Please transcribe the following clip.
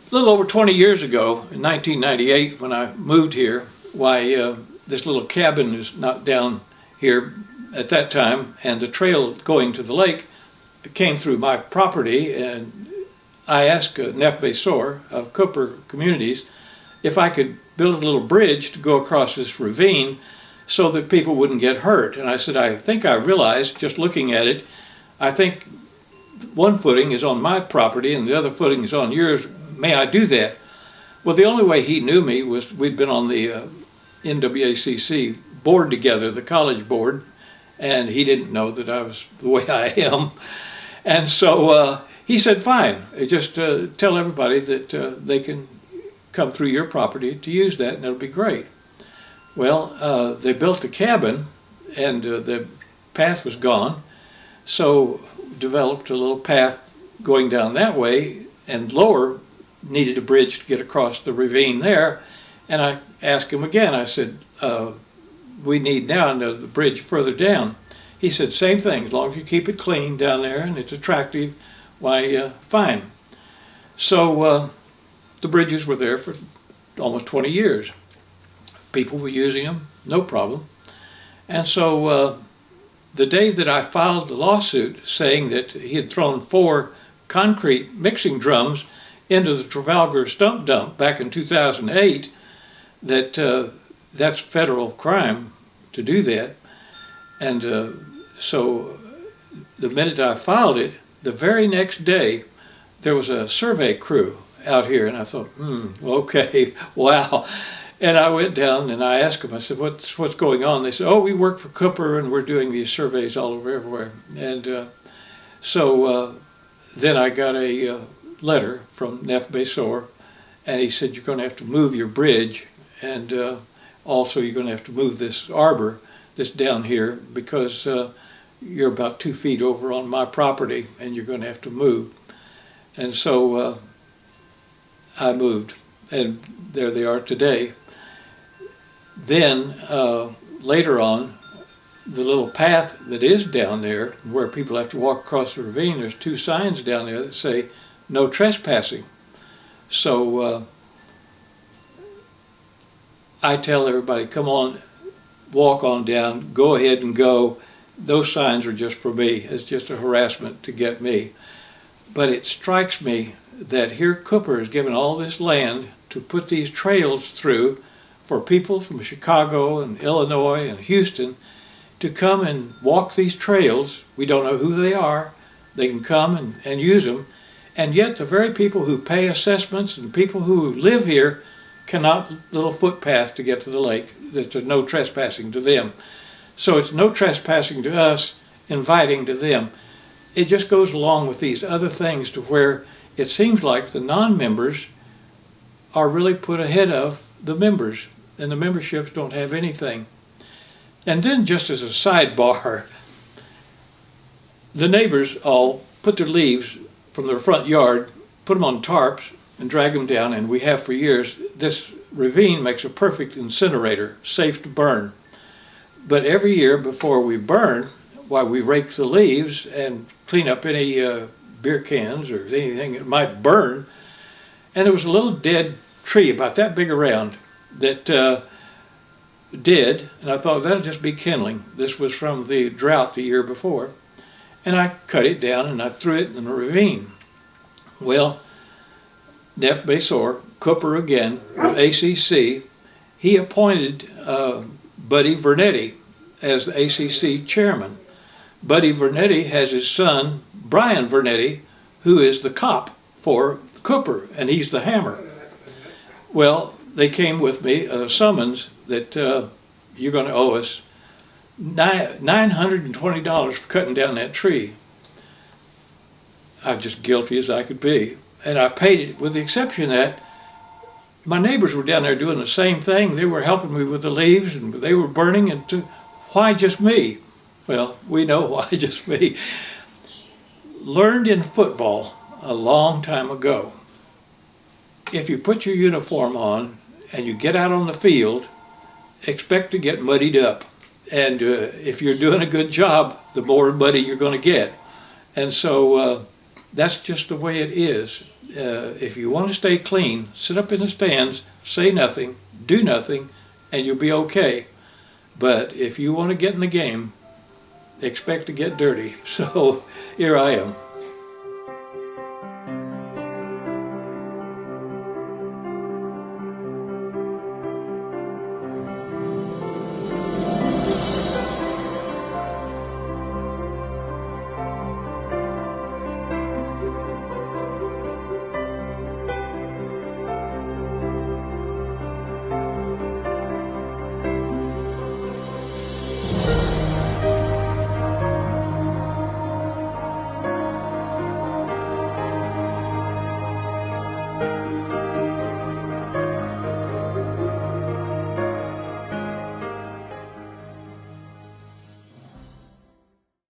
A little over 20 years ago, in 1998, when I moved here, this little cabin is not down here at that time, and the trail going to the lake came through my property, and I asked NEFF BASORE of Cooper Communities if I could build a little bridge to go across this ravine so that people wouldn't get hurt. And I said, I think I realized, just looking at it, I think one footing is on my property and the other footing is on yours. May I do that? Well, the only way he knew me was we'd been on the NWACC board together, the college board, and he didn't know that I was the way I am. And so he said, fine, just tell everybody that they can come through your property to use that and it'll be great. Well, they built the cabin and the path was gone, so developed a little path going down that way, and lower needed a bridge to get across the ravine there. And I asked him again, I said, we need now the bridge further down. He said, same thing, as long as you keep it clean down there and it's attractive, why, fine. So the bridges were there for almost 20 years. People were using them, no problem. And so the day that I filed the lawsuit saying that he had thrown 4 concrete mixing drums into the Trafalgar stump dump back in 2008, that's federal crime to do that. And so the minute I filed it, the very next day, there was a survey crew out here, and I thought, okay, wow. And I went down and I asked them, I said, what's going on? They said, oh, we work for Cooper and we're doing these surveys all over everywhere. And so then I got a letter from NEFF BASORE, and he said, you're going to have to move your bridge, and also you're going to have to move this arbor that's down here because you're about 2 feet over on my property and you're going to have to move. And so I moved, and there they are today. Then later on, the little path that is down there where people have to walk across the ravine, there's 2 signs down there that say no trespassing. So I tell everybody, come on, walk on down, go ahead and go. Those signs are just for me. It's just a harassment to get me. But it strikes me that here Cooper has given all this land to put these trails through for people from Chicago and Illinois and Houston to come and walk these trails. We don't know who they are. They can come and use them. And yet the very people who pay assessments and people who live here cannot little footpath to get to the lake. There's no trespassing to them. So it's no trespassing to us, inviting to them. It just goes along with these other things to where it seems like the non-members are really put ahead of the members, and the memberships don't have anything. And then, just as a sidebar, the neighbors all put their leaves from their front yard, put them on tarps, and drag them down, and we have for years. This ravine makes a perfect incinerator, safe to burn. But every year before we burn, while we rake the leaves and clean up any beer cans or anything that might burn, and there was a little dead tree about that big around that did, and I thought that'll just be kindling. This was from the drought the year before. And I cut it down and I threw it in the ravine. Well, NEFF BASORE, Cooper again, with ACC, he appointed Buddy Vernetti as the ACC chairman. Buddy Vernetti has his son, Brian Vernetti, who is the cop for Cooper, and he's the hammer. Well, they came with me a summons that you're going to owe us $920 for cutting down that tree. I was just guilty as I could be. And I paid it, with the exception that my neighbors were down there doing the same thing. They were helping me with the leaves and they were burning. And why just me? Well, we know why just me. Learned in football a long time ago. If you put your uniform on and you get out on the field, expect to get muddied up. And if you're doing a good job, the more muddy you're going to get. And so that's just the way it is. If you want to stay clean, sit up in the stands, say nothing, do nothing, and you'll be okay. But if you want to get in the game, expect to get dirty. So here I am.